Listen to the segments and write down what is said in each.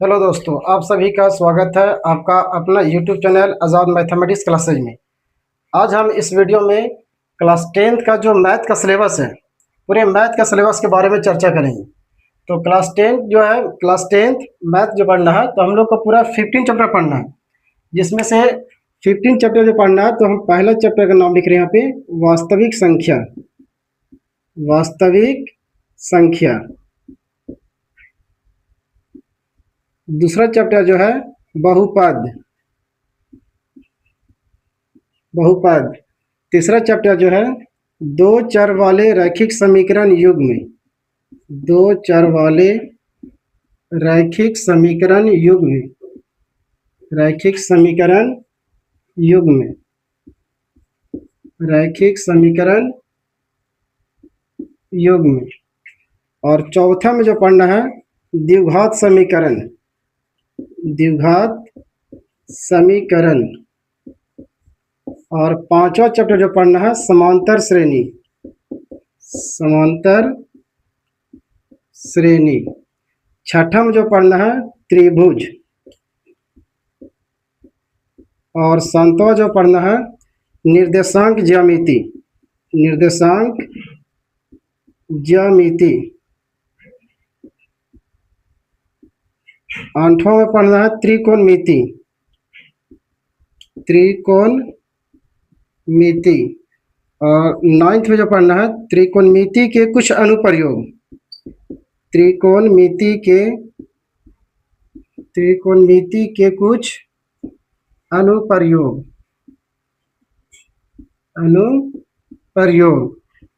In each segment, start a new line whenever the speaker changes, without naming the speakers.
Hello दोस्तों, आप सभी का स्वागत है आपका अपना यूट्यूब चैनल आज़ाद मैथमेटिक्स क्लासेज में। आज हम इस वीडियो में क्लास 10th का जो मैथ का सिलेबस है, पूरे मैथ का सिलेबस के बारे में चर्चा करेंगे। तो क्लास 10 जो है, क्लास 10th मैथ जो पढ़ना है, तो हम लोग को पूरा 15 चैप्टर पढ़ना है। जिसमें से 15 चैप्टर जो पढ़ना है, तो हम पहला चैप्टर का नाम लिख रहे हैं यहाँ पे, वास्तविक संख्या। वास्तविक संख्या। दूसरा चैप्टर जो है बहुपद। बहुपद। तीसरा चैप्टर जो है दो चर वाले रैखिक समीकरण युग्म। दो चर वाले रैखिक समीकरण युग्म। रैखिक समीकरण युग्म। रैखिक समीकरण युग्म। और चौथा में जो पढ़ना है द्विघात समीकरण। द्विघात समीकरण। और पांचवा चैप्टर जो पढ़ना है समांतर श्रेणी। समांतर श्रेणी। छठा में जो पढ़ना है त्रिभुज। और सातवां जो पढ़ना है निर्देशांक ज्यामिति। निर्देशांक ज्यामिति। आठवां में पढ़ना है त्रिकोणमिति। त्रिकोणमिति। और 9th में जो पढ़ना है त्रिकोणमिति के कुछ अनुप्रयोग। त्रिकोणमिति के कुछ अनुप्रयोग।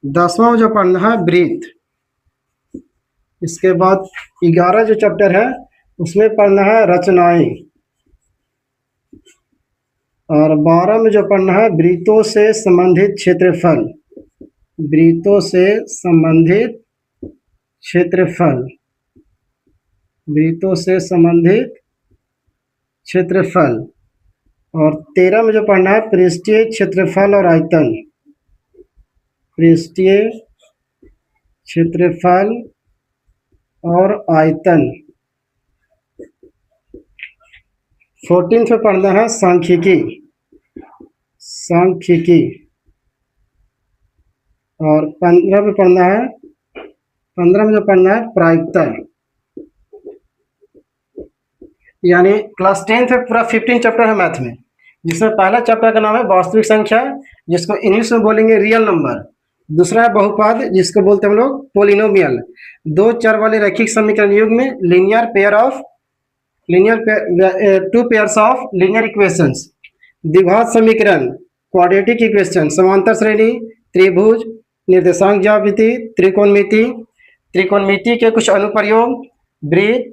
10वां में जो पढ़ना है वृत्त। इसके बाद 11 जो चैप्टर है उसमें पढ़ना है रचनाएं। और 12 में जो पढ़ना है वृत्तों से संबंधित क्षेत्रफल। वृत्तों से संबंधित क्षेत्रफल। वृत्तों से संबंधित क्षेत्रफल। और 13 में जो पढ़ना है पृष्ठीय क्षेत्रफल और आयतन। पृष्ठीय क्षेत्रफल और आयतन। 14th में पढ़ना है सांख्यिकी। सांख्यिकी। और 15 में पढ़ना है 15 में जो पढ़ना है प्रायिकता। यानी क्लास 10th में पूरा 15 चैप्टर है मैथ में, जिसमें पहला चैप्टर का नाम है वास्तविक संख्या, जिसको इंग्लिश में बोलेंगे रियल नंबर। दूसरा है बहुपद, जिसको बोलते हैं हम लोग पोलिनोमियल। दो चर वाले रैखिक समीकरण युग्म में linear pair of two pairs of linear equations. द्विघात समीकरण क्वाड्रेटिक इक्वेशन। समांतर श्रेणी, त्रिभुज, निर्देशांक ज्यामिति, त्रिकोणमिति, त्रिकोणमिति के कुछ अनुप्रयोग, वृत्त,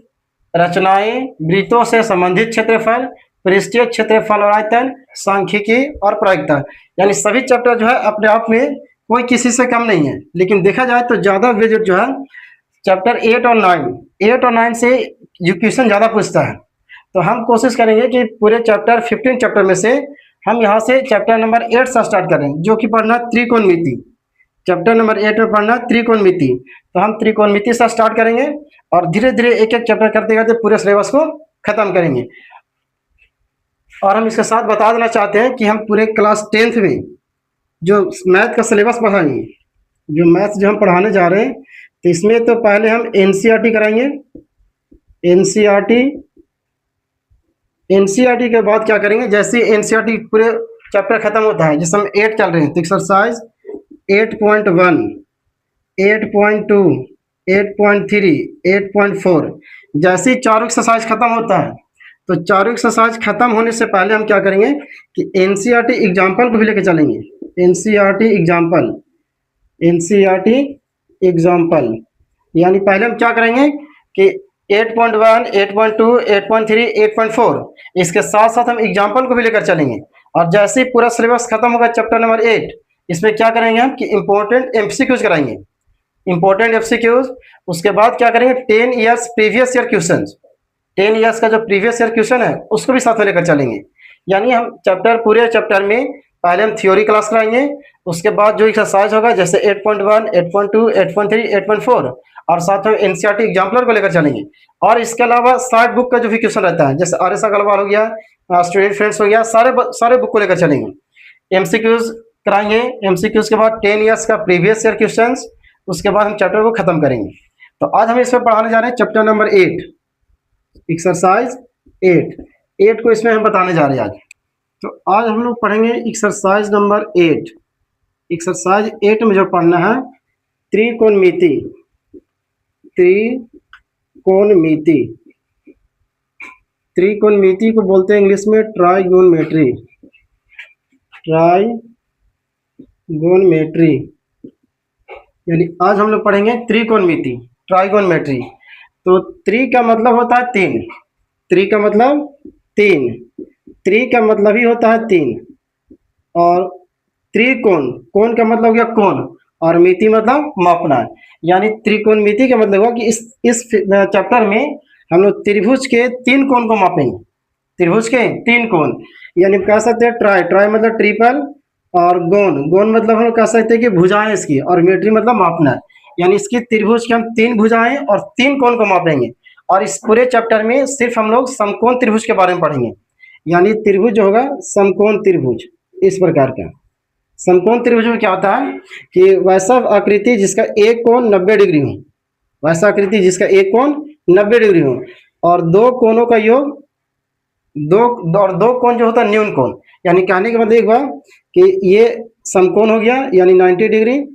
रचनाएं, वृत्तों से संबंधित क्षेत्रफल, पृष्ठीय क्षेत्रफल और आयतन, सांख्यिकी और प्रायिकता। यानी सभी चैप्टर जो है अपने आप में कोई किसी से कम नहीं है, लेकिन देखा जाए तो ज़्यादा विजिट जो है चैप्टर 8 और 9 से क्वेश्चन ज़्यादा पूछता है। तो हम कोशिश करेंगे कि पूरे चैप्टर 15 चैप्टर में से हम यहाँ से चैप्टर नंबर 8 से स्टार्ट करें, जो कि पढ़ना त्रिकोणमिति। चैप्टर नंबर 8 में पढ़ना त्रिकोणमिति। तो हम त्रिकोणमिति से स्टार्ट करेंगे और धीरे धीरे एक एक चैप्टर करते करते पूरे सिलेबस को खत्म करेंगे। और हम इसके साथ बता देना चाहते हैं कि हम पूरे क्लास 10th में जो मैथ का सिलेबस पढ़ाएंगे, जो मैथ जो हम पढ़ाने जा रहे हैं, तो इसमें तो पहले हम एनसीईआरटी कराएंगे। एनसीईआरटी के बाद क्या करेंगे, जैसे एनसीईआरटी पूरे चैप्टर खत्म होता है, जैसे हम 8 चल रहे हैं, तो एक्सरसाइज 8.1, 8.2, 8.3, 8.4, जैसे ही चारों एक्सरसाइज खत्म होता है, तो चारों एक्सरसाइज खत्म होने से पहले हम क्या करेंगे कि एनसीईआरटी एग्जाम्पल को भी लेके चलेंगे। NCERT example. यानी पहले हम क्या करेंगे कि 8.1, 8.2, 8.3, 8.4, इसके साथ साथ हम एग्जाम्पल को भी लेकर चलेंगे। और जैसे ही पूरा सिलेबस खत्म होगा चैप्टर नंबर 8, इसमें क्या करेंगे हम कि इंपॉर्टेंट एमसीक्यूज कराएंगे। इंपॉर्टेंट एमसीक्यूज, उसके बाद क्या करेंगे 10 years previous year question. 10 years का जो प्रीवियस ईयर क्वेश्चन है उसको भी साथ में लेकर चलेंगे। यानी हम पूरे चैप्टर में पहले हम थ्योरी क्लास कराएंगे, उसके बाद जो एक्सरसाइज होगा जैसे 8.1, 8.2, 8.3, 8.4, और साथ में एनसीईआरटी एग्जाम्पलर को लेकर चलेंगे। और इसके अलावा साइड बुक का जो भी क्वेश्चन रहता है, जैसे आर एस अग्रवाल हो गया, स्टूडेंट फ्रेंड्स हो गया, सारे बुक को लेकर चलेंगे। एमसीक्यूज कराएंगे, एमसीक्यूज के बाद 10 ईयर्स का प्रीवियस ईयर क्वेश्चंस, उसके बाद हम चैप्टर को खत्म करेंगे। तो आज हम इसमें पढ़ाने जा रहे हैं चैप्टर नंबर 8, एक्सरसाइज 8 को इसमें हम बताने जा रहे हैं आज। तो आज हम लोग पढ़ेंगे एक्सरसाइज नंबर 8। एक्सरसाइज 8 में जो पढ़ना है त्रिकोणमिति। त्रिकोणमिति, त्रिकोणमिति को बोलते हैं इंग्लिश में ट्राइगोनमेट्री। ट्राइगोनमेट्री यानी आज हम लोग पढ़ेंगे त्रिकोणमिति, ट्राइगोनमेट्री। तो त्रि का मतलब होता है 3, त्रि का मतलब 3, त्रि का मतलब ही होता है 3, और त्रिकोण, कोण का मतलब हो गया कोण, और मिति मतलब मापना। यानी त्रिकोणमिति का मतलब हुआ कि इस चैप्टर में हम लोग त्रिभुज के 3 कोण को मापेंगे। त्रिभुज के 3 कोण, यानी कह सकते हैं ट्राई मतलब ट्रिपल, और गोन मतलब हम लोग कह सकते हैं कि भुजाएं इसकी, और मेट्री मतलब मापना। यानी इसकी त्रिभुज के हम 3 भुजाएं और 3 कोण को मापेंगे। और इस पूरे चैप्टर में सिर्फ हम लोग समकोण त्रिभुज के बारे में पढ़ेंगे। यानी त्रिभुज जो होगा समकोण त्रिभुज, इस प्रकार का। समकोण त्रिभुज में क्या होता है कि वैसा आकृति जिसका एक कोण 90 डिग्री हो, वैसा आकृति जिसका एक कोण 90 डिग्री हो, और 2 कोणों का योग, दो कोण जो होता है न्यून कोण। यानी कहने के मतलब एक बार कि ये समकोण हो गया यानी 90 डिग्री,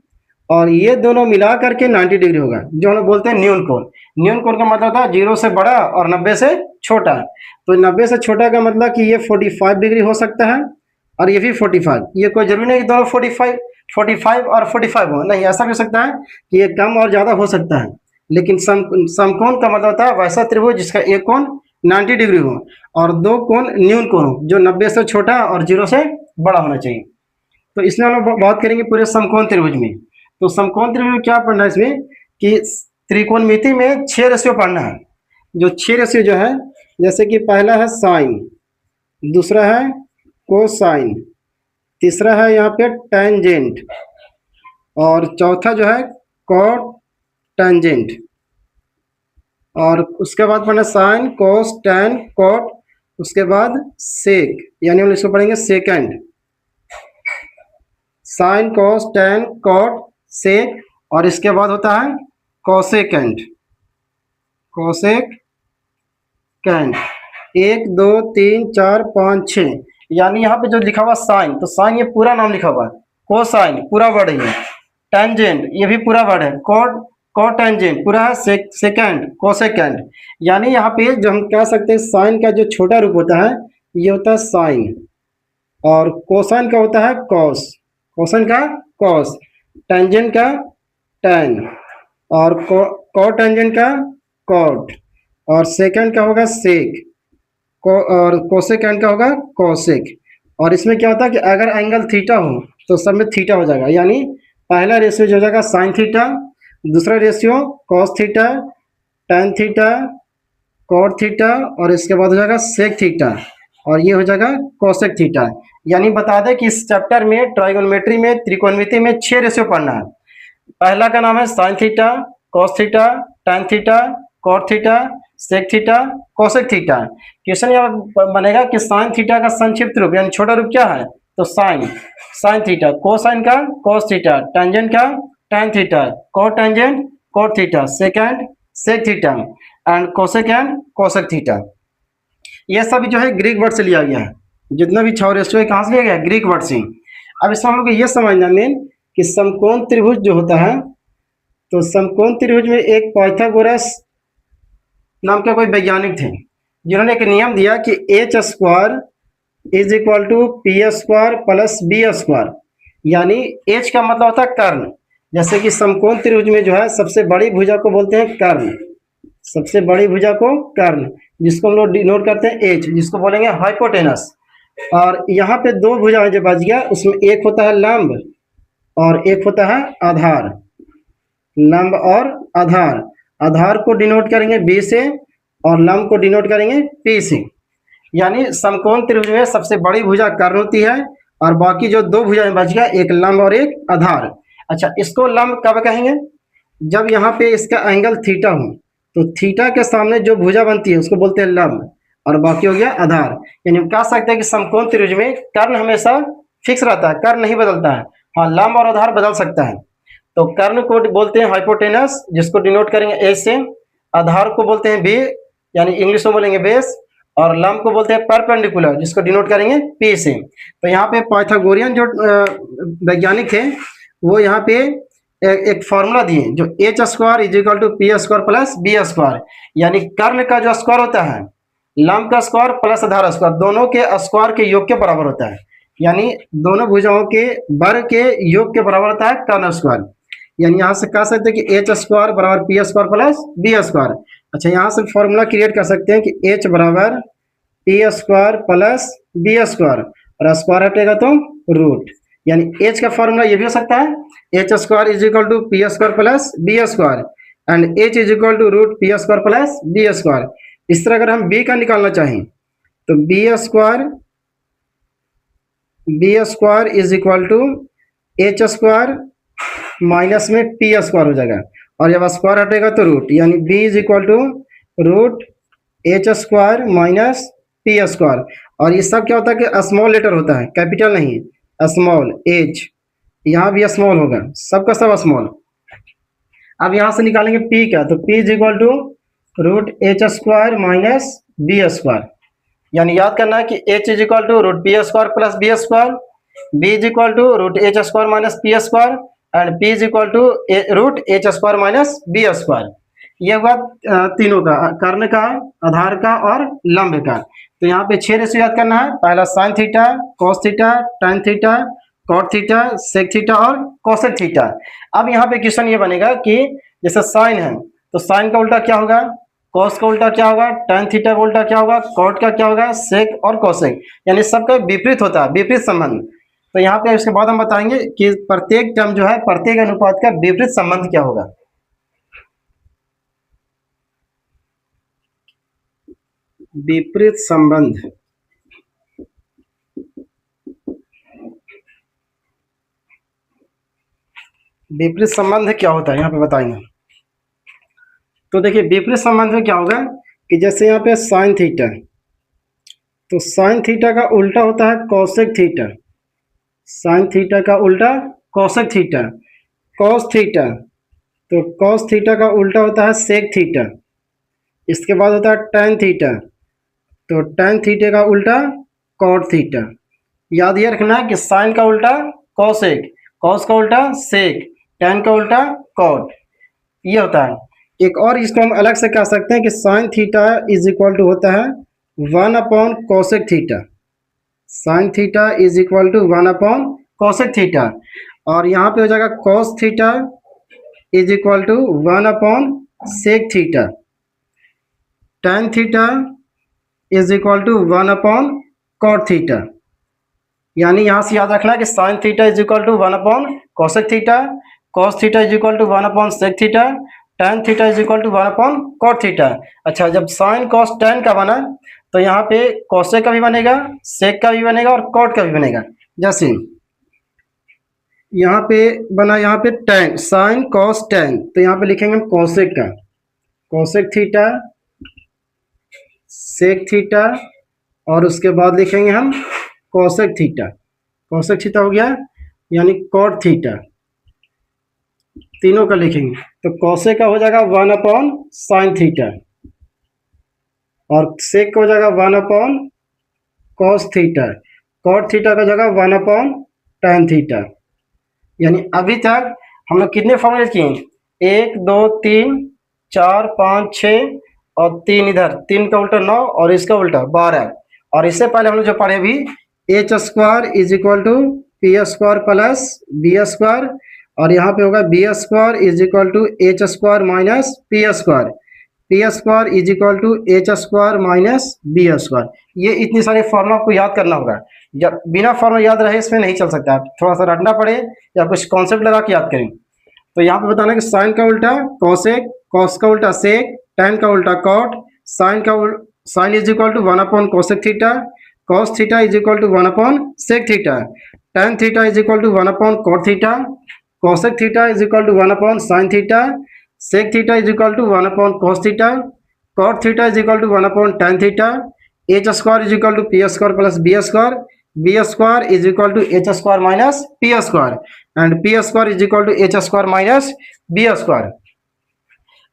और ये दोनों मिला करके 90 डिग्री होगा, जो हम लोग बोलते हैं न्यून कोण। न्यून कोण का मतलब होता है 0 से बड़ा और 90 से छोटा। तो 90 से छोटा का मतलब कि ये 45 डिग्री हो सकता है, और ये भी 45। ये कोई जरूरी नहीं कि दोनों 45 और 45 हो, नहीं, ऐसा भी हो सकता है कि ये कम और ज़्यादा हो सकता है। लेकिन समकोण का मतलब होता है वैसा त्रिभुज जिसका एक कोण 90 डिग्री हो और 2 कोण न्यून कोण हो, जो 90 से छोटा और 0 से बड़ा होना चाहिए। तो इसमें हम लोग बात करेंगे पूरे समकोण त्रिभुज में। तो समकोण त्रिभुज में क्या पढ़ना है इसमें कि त्रिकोणमिति में 6 रेशियो पढ़ना है। जो 6 रेशियो जो है, जैसे कि पहला है साइन, दूसरा है कोसाइन, तीसरा है यहाँ पे टेंजेंट, और चौथा जो है कॉट टेंजेंट, और उसके बाद पढ़ना साइन कोस टेन कॉट, उसके बाद सेक, यानी हम इसको पढ़ेंगे second. Sine cos tan cot sec, और इसके बाद होता है कोसेकेंड। कोसेकेंड 1 2 3 4 5 6, यानी यहाँ पे जो लिखा हुआ साइन, तो साइन ये पूरा नाम लिखा हुआ है, कोसाइन पूरा वर्ड है, टेंजेंट ये भी पूरा वर्ड है, कोटेंजेंट पूरा है, सेकेंड कोसेकेंड। यानी यहाँ पे जो हम कह सकते हैं साइन का जो छोटा रूप होता है ये होता है साइन, और कोसाइन का होता है कॉस, कोसाइन का कॉस, टेंजेंट का टेन, और कोटेंजेंट का कॉट, और सेकेंड का होगा सेक, और कोसेकेंड का होगा कोसेक। और इसमें क्या होता है कि अगर एंगल थीटा हो तो सब में थीटा हो जाएगा। यानी पहला रेशियो जो हो जाएगा साइन थीटा, दूसरा ratio cos theta, tan theta, cot theta, और इसके बाद हो जाएगा सेक थीटा, और ये हो जाएगा कोसेक थीटा। यानी बता दें कि इस चैप्टर में ट्राइगोनोमेट्री में त्रिकोणमिति में 6 रेशियो पढ़ना है। पहला का नाम है sine theta, cos theta, tan theta, cot theta, sec theta, cosec theta. Question यह बनेगा कि साइन थीटा का संक्षिप्त रूप यानी छोटा रूप क्या है, तो साइन थीटा, कोसाइन का कॉस थीटा, टेंजेंट का tan theta, cotangent cot theta, second sec theta, and cosec theta. ये सब जो है ग्रीक वर्ड से लिया गया है। जितना भी 6 रेशियो है कहाँ से लिया गया है, ग्रीक वर्ड से। अब इसमें हम लोग को ये समझना मेन कि समकोण त्रिभुज जो होता है, तो समकोण त्रिभुज में एक पाइथागोरस नाम का कोई वैज्ञानिक थे, जिन्होंने एक नियम दिया कि H square is equal to P square plus B square. यानी एच का मतलब होता है कर्ण। जैसे कि समकोण त्रिभुज में जो है सबसे बड़ी भुजा को बोलते हैं कर्ण, सबसे बड़ी भुजा को कर्ण, जिसको हम लोग डिनोट करते हैं एच, जिसको बोलेंगे हाइपोटेनस। और यहाँ पे 2 भुजा जो बच गया, उसमें एक होता है लंब और एक होता है आधार। लंब और आधार, आधार को डिनोट करेंगे बी से और लंब को डिनोट करेंगे पी से। यानी समकोण त्रिभुज में सबसे बड़ी भुजा कर्ण होती है, और बाकी जो 2 भुजाएं बच गया, एक लंब और एक आधार। अच्छा, इसको लंब कब कहेंगे, जब यहाँ पे इसका एंगल थीटा हो तो थीटा के सामने जो भुजा बनती है उसको बोलते हैं लंब, और बाकी हो गया आधार। यानी हम कह सकते हैं कि समकोण त्रिभुज में कर्ण हमेशा फिक्स रहता है, कर्ण नहीं बदलता है। हाँ, लंब और आधार बदल सकता है। तो कर्ण को बोलते हैं हाइपोटेनस, जिसको डिनोट करेंगे ए से। आधार को बोलते हैं बी, यानी इंग्लिश में बोलेंगे बेस। और लंब को बोलते हैं परपेंडिकुलर, जिसको डिनोट करेंगे पी से। तो यहाँ पे पाइथागोरियन जो वैज्ञानिक थे वो यहाँ पे एक फॉर्मूला दिए, जो H square is equal to P square plus B square. यानी कर्ण का जो स्क्वायर होता है, लंब का स्क्वायर प्लस आधार स्क्वायर, दोनों के स्क्वायर के योग के बराबर होता है। यानी दोनों भुजाओं के वर्ग के योग के बराबर होता है कर्ण स्क्वायर। यानी यहाँ से कह सकते हैं कि एच स्क्वायर बराबर P square plus B square. अच्छा, यहाँ से फॉर्मूला क्रिएट कर सकते हैं कि एच बराबर P square plus B square, और स्क्वायर हटेगा तो रूट। यानी एच का फॉर्मूला ये भी हो सकता है, H square is equal to P square plus B square, and H is equal to root P square plus B square. इस तरह अगर हम बी का निकालना चाहें तो B square is equal to H square minus में पी स्क्वायर हो जाएगा, और जब स्क्वायर हटेगा तो रूट, यानी B is equal to root H square minus P square. और ये सब क्या होता है कि स्मॉल लेटर होता है, कैपिटल नहीं, स्मॉल एच। यहाँ भी स्मॉल होगा, सबका सब स्मॉल। अब यहाँ से निकालेंगे पी का, तो P is equal to root H square minus B square. यानी याद करना है कि H is equal to root P square plus B square, B is equal to root H square minus P square, and P is equal to root H square minus B square. ये हुआ तीनों का, कर्ण का, आधार का और लंब का। तो यहाँ पे 6 रेशियो याद करना है। पहला sine theta, cos theta, tan theta, cot theta, sec theta और कोसेक थीटा। अब यहाँ पे क्वेश्चन ये बनेगा कि जैसे साइन है तो साइन का उल्टा क्या होगा, कॉस का उल्टा क्या होगा, टेन थीटा का उल्टा क्या होगा, कॉट का क्या होगा, सेक और कोसेक। यानी सबका विपरीत होता है, विपरीत संबंध। तो यहाँ पे इसके बाद हम बताएंगे कि प्रत्येक टर्म जो है, प्रत्येक अनुपात का विपरीत संबंध क्या होगा। विपरीत संबंध, विपरीत संबंध क्या होता है यहाँ पे बताएंगे। तो देखिए, विपरीत संबंध में क्या होगा कि जैसे यहाँ पे साइन थीटा, तो साइन थीटा का उल्टा होता है कोसेक थीटा, साइन थीटा का उल्टा कोसेक थीटा। कॉस थीटा, तो कॉस थीटा का उल्टा होता है सेक थीटा। इसके बाद होता है टेन थीटा, तो टेन थीटा का उल्टा कॉट थीटा। याद ये रखना है कि साइन का उल्टा कॉसेक, कॉस का उल्टा सेक, टेन का उल्टा कॉट, ये होता है। एक और इसको हम अलग से कह सकते हैं कि sine theta is equal to होता है 1 upon cosec theta. Sine theta is equal to 1 upon cosec theta. और यहाँ पे हो जाएगा cos theta is equal to 1 upon sec theta. Tan theta is equal to 1 upon cot theta. यानी यहाँ से याद रखना है कि sine theta is equal to 1 upon cosec theta, cos theta is equal to 1 upon sec theta, tan theta is equal to 1 upon cot theta. अच्छा, जब sine cos tan का बना तो यहाँ पे कोसेक का भी बनेगा, सेक का भी बनेगा और कॉट का भी बनेगा। जैसे यहाँ पे बना, यहाँ पे टेन, साइन कॉस टेन, तो यहाँ पे लिखेंगे हम कोसेक का, कोसेक थीटा, सेक थीटा, और उसके बाद लिखेंगे हम कोसेक थीटा। कोसेक थीटा हो गया, यानी कॉट थीटा, तीनों का लिखेंगे। तो कोसेक का हो जाएगा 1 अपॉन साइन थीटा, और सेक का हो जाएगा 1 upon cos theta, cot theta का जगह 1 अपॉन टेन थीटा। यानी अभी तक हम लोग कितने फॉर्मूले किए, 1 2 3 4 5 6 और 3 इधर, 3 का उल्टा 9 और इसका उल्टा 12। और इससे पहले हम लोग जो पढ़े भी, H square is equal to P square plus B square, और यहाँ पे होगा B square is equal to H square minus P square, P square is equal to H square minus B square. ये इतनी सारी फॉर्मूला आपको याद करना होगा। जब बिना फॉर्मूला याद रहे इसमें नहीं चल सकता, थोड़ा सा रटना पड़े या कुछ कॉन्सेप्ट लगा के याद करें। तो यहाँ पे बताना कि साइन का उल्टा कॉसेक, कॉस का उल्टा सेक, टेन का उल्टा cot, sine is equal to 1 upon cosec theta, cos theta is equal to 1 upon sec theta, tan theta is equal to 1 upon cot theta, cosec theta is equal to 1 upon sine theta, sec theta is equal to 1/cos theta, cot theta is equal to 1/tan theta, H square is equal to P square plus B square is equal to H square minus P square and P square is equal to H square minus B square.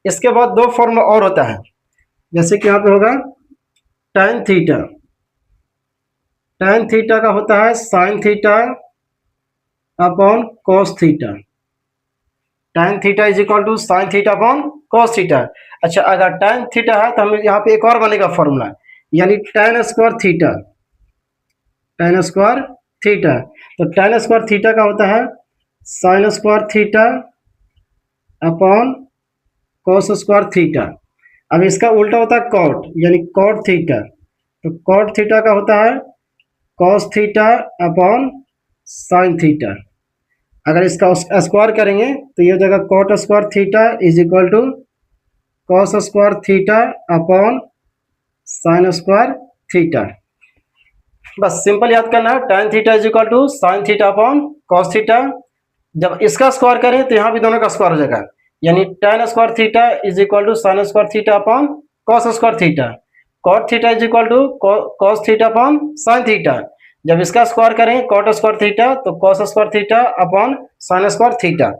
इसके बाद दो formula और होता है, जैसे कि यहाँ पे होगा tan थीटा, tan थीटा का होता है sin theta upon cos theta, tan theta is equal to sin theta upon cos theta. अच्छा, अगर tan थीटा है तो हम यहाँ पे एक और बनेगा फॉर्मूला, यानी tan square theta, tan square theta. तो tan स्क्वायर थीटा का होता है sin square theta upon cos square theta. अब इसका उल्टा होता है cot, यानी cot थीटा। तो cot थीटा का होता है cos theta upon sin theta. अगर इसका स्क्वायर करेंगे तो ये हो जाएगा cot square theta is equal to cos square theta upon sin square theta. बस सिंपल याद करना है, tan theta is equal to sin theta upon cos theta. जब इसका स्क्वायर करें तो यहाँ भी दोनों का स्क्वायर हो जाएगा, यानी tan square theta is equal to sin square theta upon cos square theta. cot theta is equal to cos theta upon sin theta. जब इसका स्क्वायर करें cot स्क्वायर थीटा तो cos square theta upon sin square theta.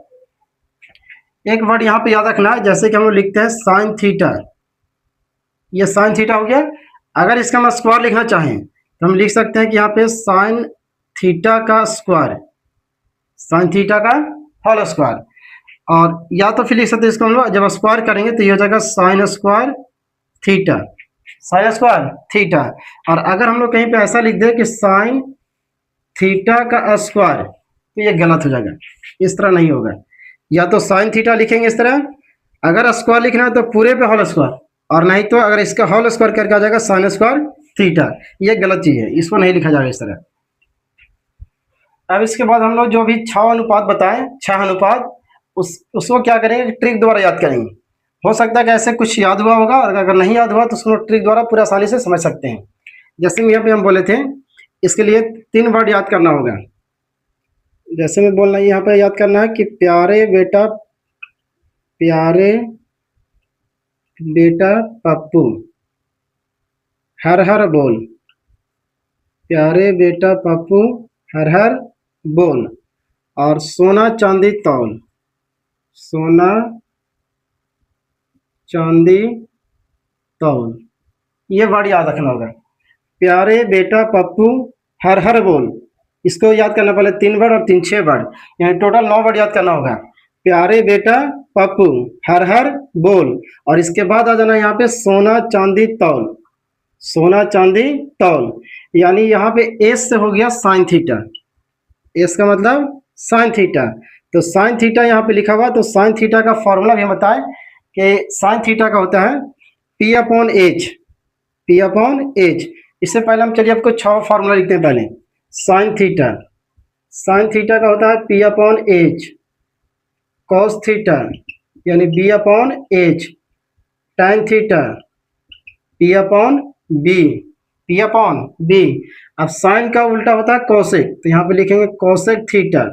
एक word यहाँ पे याद रखना है, जैसे कि हम लोग लिखते हैं sin थीटा, ये sin थीटा हो गया। अगर इसका हम स्क्वायर लिखना चाहें तो हम लिख सकते हैं कि यहाँ पे sin थीटा का स्क्वायर, sin थीटा का होल स्क्वायर, और या तो फिर लिख सकते हैं इसको हम लोग जब स्क्वायर करेंगे तो ये हो जाएगा sin square theta, sin square theta. और अगर हम लोग कहीं पे ऐसा लिख दें कि sin थीटा का स्क्वायर तो ये गलत हो जाएगा, इस तरह नहीं होगा। या तो sin थीटा लिखेंगे इस तरह, अगर स्क्वायर लिखना है तो पूरे पे होल स्क्वायर, और नहीं तो अगर इसका होल स्क्वायर करके आ जाएगा sin स्क्वायर थीटा, ये गलत चीज़ है, इसको नहीं लिखा जाएगा इस तरह। अब इसके बाद हम लोग जो भी 6 अनुपात बताएं, 6 अनुपात, उसको क्या करेंगे, ट्रिक द्वारा याद करेंगे। हो सकता है कि ऐसे कुछ याद हुआ होगा, और अगर नहीं याद हुआ तो उसको ट्रिक द्वारा पूरा आसानी से समझ सकते हैं। जैसे यहाँ पे हम बोले थे, इसके लिए 3 वर्ड याद करना होगा। जैसे मैं बोलना यहाँ पे याद करना है कि प्यारे बेटा पप्पू हर हर बोल, प्यारे बेटा पप्पू हर हर बोल, और सोना चांदी तौल, सोना चांदी तौल, ये वर्ड याद रखना होगा। प्यारे बेटा पप्पू हर हर बोल, इसको याद करना, पहले 3 वर्ड और 3 6 वर्ड, यानी टोटल 9 वर्ड याद करना होगा। प्यारे बेटा पप्पू हर हर बोल, और इसके बाद आ जाना यहाँ पे सोना चांदी तौल, सोना चांदी तौल, यानी यहाँ पे एस से हो गया साइन थीटा, एस का मतलब साइन थीटा। तो साइन थीटा यहाँ पे लिखा हुआ, तो साइन थीटा का फॉर्मूला भी हम बताएं कि साइन थीटा का होता है P upon H, P upon H. इससे पहले हम चलिए आपको 6 फॉर्मूला लिखते हैं। पहले साइन थीटा, साइन थीटा का होता है P upon H, cos theta यानी B upon H, tan theta P upon B, P upon B. अब साइन का उल्टा होता है कॉसेक, तो यहाँ पे लिखेंगे कॉसेक थीटा,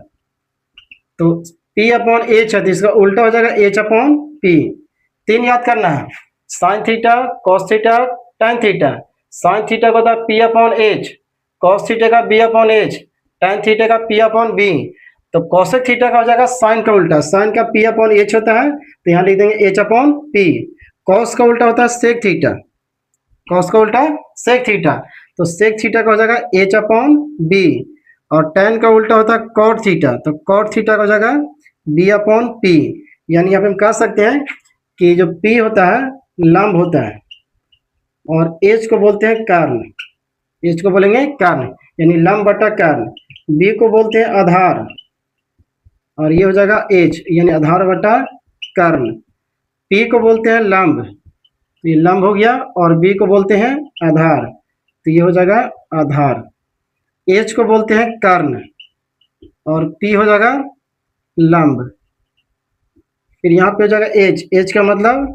तो पी अपॉन एच है तो इसका उल्टा हो जाएगा एच अपॉन पी। 3 याद करना है, sine theta, cos theta, tan theta. Sine theta का होता है P upon H, cos theta का B upon H, tan theta का पी अपॉन बी। तो कॉसेक थीटा का हो जाएगा साइन का उल्टा, साइन का पी अपॉन एच होता है तो यहाँ लिख देंगे एच अपॉन पी। कॉस का उल्टा होता है सेक थीटा, कॉस का उल्टा सेक थीटा, तो सेक थीटा का हो जाएगा एच अपॉन बी। और टैन का उल्टा होता है कॉट थीटा, तो कॉट थीटा का हो जाएगा बी अपॉन पी। यानी यहाँ पे हम कह सकते हैं कि जो पी होता है लंब होता है, और एच को बोलते हैं कर्ण, एच को बोलेंगे कर्ण यानी लंब बटा कर्ण। बी को बोलते हैं आधार, और ये हो जाएगा एच यानी आधार बटा कर्ण। पी को बोलते हैं लंब, तो ये लंब हो गया, और बी को बोलते हैं आधार, तो ये हो जाएगा आधार। एच को बोलते हैं कर्ण, और पी हो जाएगा लंब। फिर यहाँ पे हो जाएगा एच, एच का मतलब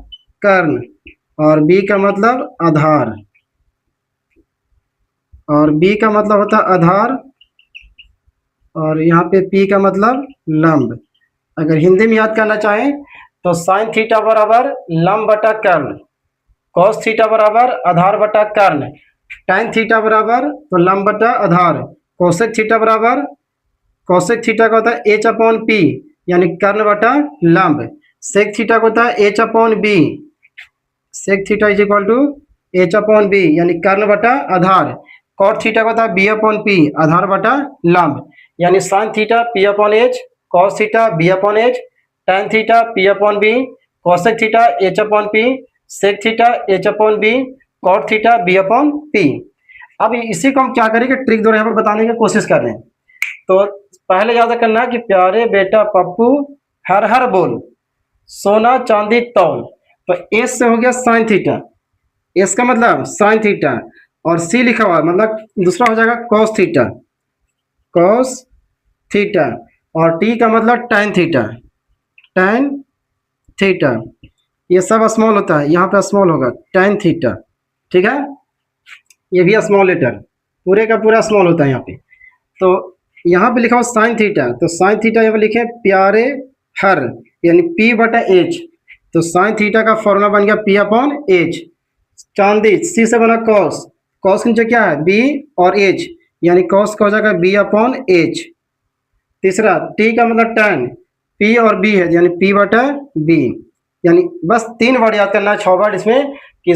कर्ण, और बी का मतलब आधार, और बी का मतलब होता है आधार, और यहाँ पे पी का मतलब लंब। अगर हिंदी में याद करना चाहें तो साइन थीटा बराबर लंब बटा कर्ण, कॉस थीटा बराबर आधार बटा कर्ण, tan थीटा बराबर तो लंब बटा आधार, कोसेक थीटा बराबर, कोसेक थीटा का होता है एच अपॉन पी यानी कर्ण बटा लंब, सेक थीटा का होता है H upon B, sec theta is equal to H upon B यानी कर्ण बटा आधार, कॉट थीटा का होता है बी अपॉन पी आधार बटा लंब, यानी sine theta P upon H, cos theta B upon H, tan theta P upon B, cosec theta H upon P, sec theta H upon B, cot theta B upon P. अब इसी को हम क्या करेंगे, trick द्वारा यहाँ पर बताने की कोशिश कर रहे हैं। तो पहले याद करना कि प्यारे बेटा पप्पू हर हर बोल, सोना चांदी तौल। तो एस से हो गया साइन थीटा, एस का मतलब साइन थीटा, और सी लिखा हुआ मतलब दूसरा हो जाएगा कॉस थीटा, कॉस थीटा, और टी का मतलब tan थीटा, tan थीटा। ये सब स्मॉल होता है, यहाँ पे स्मॉल होगा tan थीटा, ठीक है। ये भी स्मॉल लेटर, पूरे का पूरा स्मॉल होता है यहाँ पे। तो यहाँ पे लिखा हो साइन थीटा, तो साइन थीटा यहाँ पे लिखे प्यारे हर यानी पी बटा एच, तो साइन थीटा का फॉर्मूला बन गया पी अपॉन एच। चांदी सी से बना कॉस, कॉस के नीचे क्या है बी और एच यानी कॉस का हो जाएगा बी अपॉन एच। तीसरा टी का मतलब tan, पी और बी है यानी पी बटा बी, यानी बस 3 वर्ड याद करना है, 6 वर्ड इसमें कि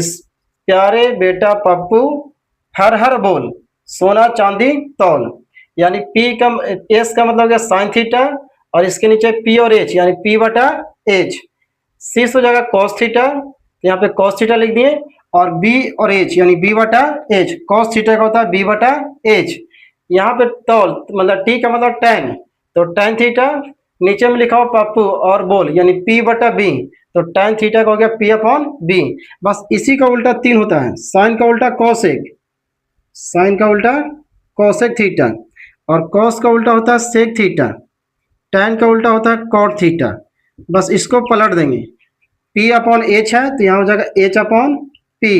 प्यारे बेटा पप्पू हर हर बोल, सोना चांदी तौल, यानी पी का एस का मतलब क्या साइन थीटा, और इसके नीचे पी और एच यानी पी बटा एच। सी हो जाएगा कॉस थीटा, तो यहाँ पे कॉस थीटा लिख दिए, और बी और एच यानी बी बटा एच, कॉस थीटा का होता है बी बटा एच। यहाँ पे तौल मतलब टी का मतलब tan, तो tan थीटा, नीचे में लिखा हुआ पप्पू और बोल यानी पी बटा बी, तो tan थीटा का हो गया पी अपॉन बी। बस इसी का उल्टा 3 होता है, साइन का उल्टा कॉसेक, साइन का उल्टा कॉसेक थीटा, और कॉस का उल्टा होता है सेक थीटा, tan का उल्टा होता है कॉट थीटा। बस इसको पलट देंगे, p अपॉन एच है तो यहाँ हो जाएगा h अपॉन p,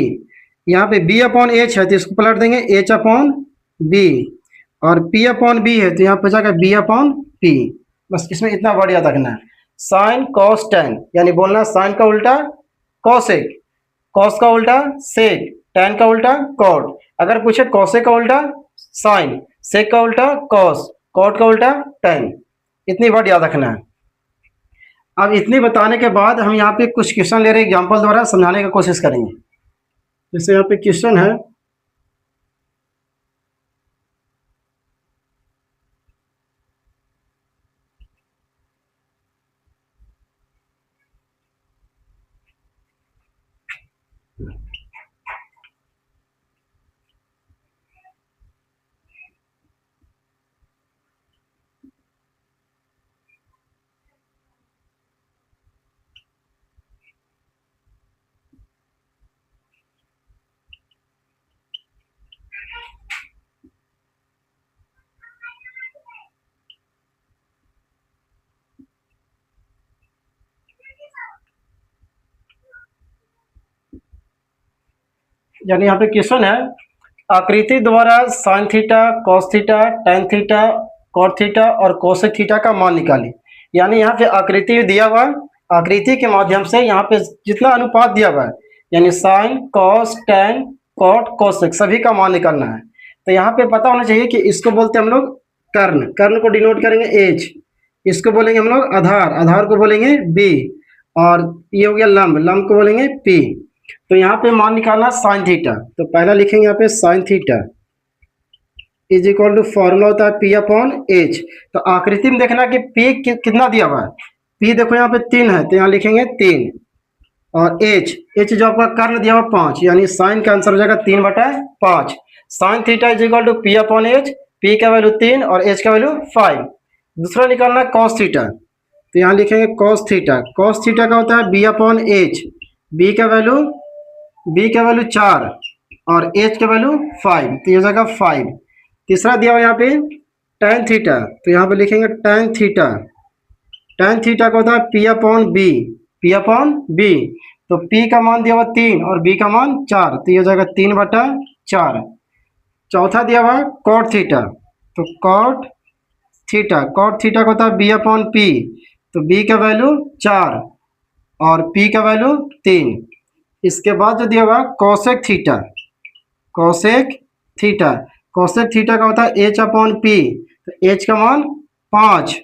यहाँ पे b अपॉन एच है तो इसको पलट देंगे h अपॉन b, और p अपॉन b है तो यहाँ पे जाएगा b अपॉन p। बस इसमें इतना वर्ड याद रखना है, साइन कॉस tan यानी बोलना साइन का उल्टा कॉसेक, कॉस का उल्टा सेक, tan का उल्टा कॉट। अगर पूछे कॉसेक का उल्टा साइन, सेक का उल्टा कॉस, कॉट का उल्टा tan, इतनी वर्ड याद रखना है। अब इतनी बताने के बाद हम यहाँ पे कुछ क्वेश्चन ले रहे हैं, एग्जाम्पल द्वारा समझाने की कोशिश करेंगे। जैसे यहाँ पे क्वेश्चन है, यानी यहाँ पे क्वेश्चन है, आकृति द्वारा sine theta, cos theta, tan theta, cot theta और कोसेक थीटा का मान निकालिए। यानी यहाँ पे आकृति दिया हुआ, आकृति के माध्यम से यहाँ पे जितना अनुपात दिया हुआ है यानी sine cos tan cot cosec सभी का मान निकालना है। तो यहाँ पे पता होना चाहिए कि इसको बोलते हैं हम लोग कर्ण, कर्ण को डिनोट करेंगे एच, इसको बोलेंगे हम लोग आधार, आधार को बोलेंगे बी, और ये हो गया लंब, लंब को बोलेंगे पी। तो यहाँ पे मान निकालना साइन थीटा, तो पहला लिखेंगे यहाँ पे sine theta is equal to formula होता है पी अपॉन एच। तो आकृति में देखना कि पी कितना दिया हुआ है, पी देखो यहाँ पे 3 है तो यहाँ लिखेंगे 3, और एच, एच जो आपका कर्ण दिया हुआ 5 यानी साइन का आंसर हो जाएगा 3/5। Sine theta is equal to P upon H, P का वैल्यू 3 और एच का वैल्यू 5। दूसरा निकालना कॉस थीटा, तो यहाँ लिखेंगे कॉस थीटा, कॉस थीटा का होता है बी अपॉन एच, बी का वैल्यू 4 और एच का वैल्यू 5, तो ये हो जाएगा 5। तीसरा दिया हुआ यहाँ पे tan थीटा, तो यहाँ पे लिखेंगे tan थीटा, tan थीटा का होता है P upon B, P upon B, तो p का मान दिया हुआ 3 और b का मान 4, तो ये हो जाएगा 3/4। चौथा दिया हुआ कॉट थीटा, तो कॉट थीटा, कॉट थीटा का होता है बी अपॉन पी, तो b का वैल्यू 4 और p का वैल्यू 3। इसके बाद जो दिया हुआ cosec theta, cosec theta, cosec theta का होता है h अपॉन p, तो h का मान 5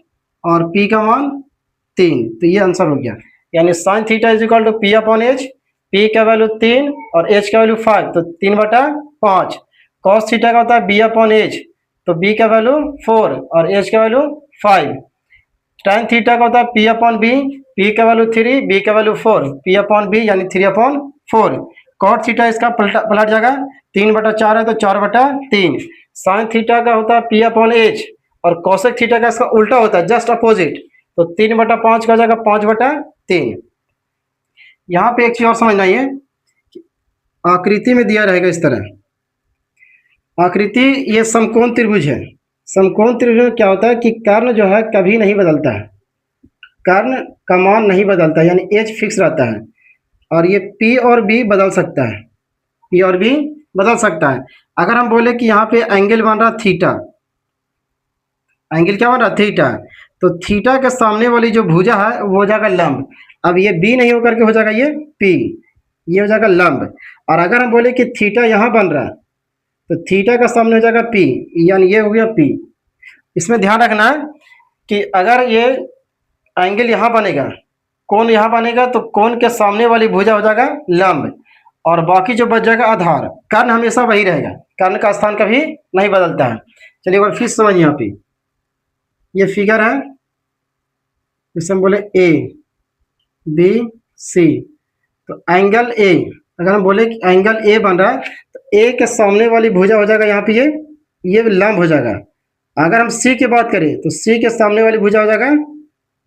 और p का मान 3, तो ये आंसर हो गया। यानी sine theta is equal to p upon h, p का वैल्यू 3 और h का वैल्यू 5, तो 3/5। कॉस थीटा का होता है b अपॉन h, तो b का वैल्यू 4 और h का वैल्यू 5। tan थीटा का होता है p अपॉन b, p का वैल्यू 3, b का वैल्यू 4, p अपॉन b यानी 3/4। कॉट थीटा इसका पलट जाएगा, 3/4 है तो 4/3। साइन थीटा का होता है p अपॉन h और कोसेक थीटा का इसका उल्टा होता है, जस्ट अपोजिट, तो 3/5 का हो जाएगा 5/3। यहाँ पे एक चीज और समझना है, आकृति में दिया रहेगा इस तरह आकृति, ये समकोण त्रिभुज है। समकोण त्रिभुज में क्या होता है कि कर्ण जो है कभी नहीं बदलता है, कर्ण का मान नहीं बदलता, यानी एच फिक्स रहता है। और ये पी और बी बदल सकता है, पी और बी बदल सकता है। अगर हम बोले कि यहाँ पे एंगल बन रहा थीटा, एंगल क्या बन रहा थीटा, तो थीटा के सामने वाली जो भुजा है वो हो जाएगा लंब। अब ये बी नहीं होकर के हो जाएगा ये पी, ये हो जाएगा लंब। और अगर हम बोले कि थीटा यहाँ बन रहा है, तो थीटा का सामने हो जाएगा पी, यानी ये हो गया पी। इसमें ध्यान रखना है कि अगर ये एंगल यहाँ बनेगा, कोण यहाँ बनेगा, तो कोण के सामने वाली भुजा हो जाएगा लंब और बाकी जो बच जाएगा आधार। कर्ण हमेशा वही रहेगा, कर्ण का स्थान कभी नहीं बदलता है। चलिए एक बार फिर समझ, यहाँ पे ये फिगर है, जिसे हम बोले ए बी सी, तो एंगल ए, अगर हम बोले कि एंगल ए बन रहा है, तो ए के सामने वाली भुजा हो जाएगा यहाँ पे ये लंब हो जाएगा। अगर हम सी की बात करें तो सी के सामने वाली भुजा हो जाएगा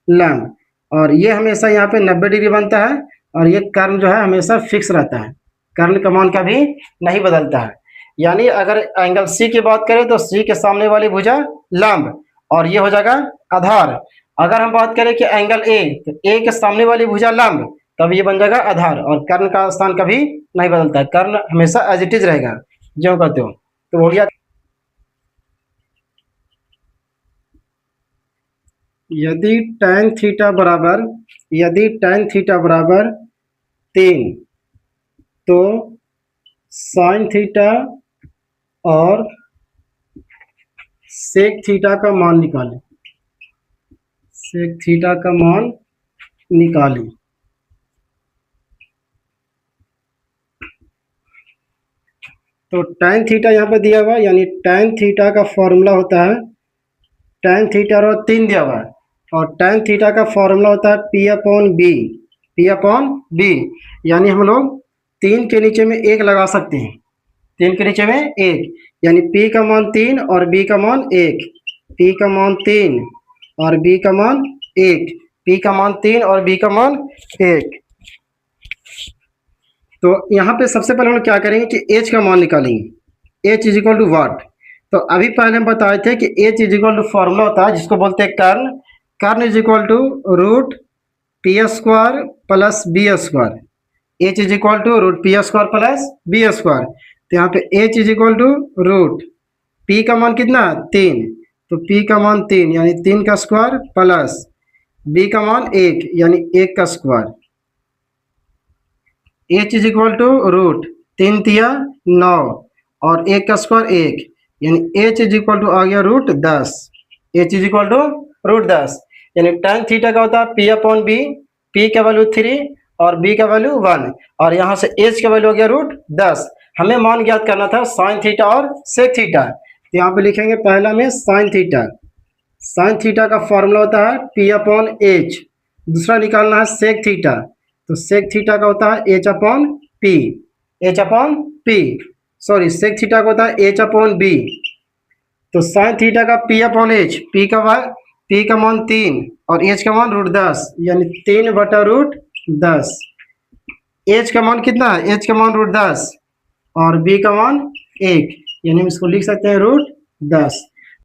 लंब, और ये हमेशा यहाँ पे 90 डिग्री बनता है। और ये कर्ण जो है हमेशा फिक्स रहता है, कर्ण का मान कभी नहीं बदलता है। यानी अगर एंगल सी की बात करें तो सी के सामने वाली भुजा लंब और ये हो जाएगा आधार। अगर हम बात करें कि एंगल ए, तो ए के सामने वाली भुजा लंब, तब ये बन जाएगा आधार और कर्ण का स्थान कभी नहीं बदलता है, कर्ण हमेशा एज इट इज रहेगा जो कहते हो। तो हो गया, यदि tan थीटा बराबर 3, तो साइन थीटा और सेक थीटा का मान निकालें, सेक थीटा का मान निकालें। तो tan थीटा यहाँ पे दिया हुआ, यानी tan थीटा का फॉर्मूला होता है, tan थीटा और 3 दिया हुआ है, और tan थीटा का फॉर्मूला होता है p upon B, p upon B. यानी हम लोग 3 के नीचे में 1 लगा सकते हैं, 3 के नीचे में 1, यानी p का मान 3 और b का मान 1, p का मान 3 और b का मान 1, p का मान 3 और b का मान 1। तो यहाँ पे सबसे पहले हम लोग क्या करेंगे कि h का मान निकालेंगे, h is equal to what. तो अभी पहले हम बताए थे कि h is equal to formula होता है जिसको बोलते हैं कर्ण, कर्ण is equal to root P square plus B square, h is equal to root P square plus B square. तो यहाँ पे h is equal to root p का मान कितना 3, तो p का मान 3 यानी 3 का स्क्वायर प्लस b का मान 1 यानी 1 का square. h is equal to root 3 तिया 9 और 1 का स्क्वायर 1, यानी h इज इक्वल टू आ गया root 10, h is equal to root 10। यानी tan थीटा का होता है p अपॉन बी, p का वैल्यू 3 और b का वैल्यू 1, और यहाँ से h का वैल्यू हो गया रूट 10। हमें मान ज्ञात करना था साइन थीटा और सेक थीटा, तो यहाँ पे लिखेंगे पहला में साइन थीटा, साइन थीटा का फॉर्मूला होता है p अपॉन h। दूसरा निकालना है सेक थीटा, तो सेक थीटा का होता है h upon p, h upon p, sorry sec theta का होता है h अपॉन b। तो साइन थीटा का p अपॉन h, p का मान 3 और h का मान रूट 10, यानी 3/√10। h का मान कितना है, h का मान रूट 10 और b का मान 1, यानी हम इसको लिख सकते हैं रूट 10।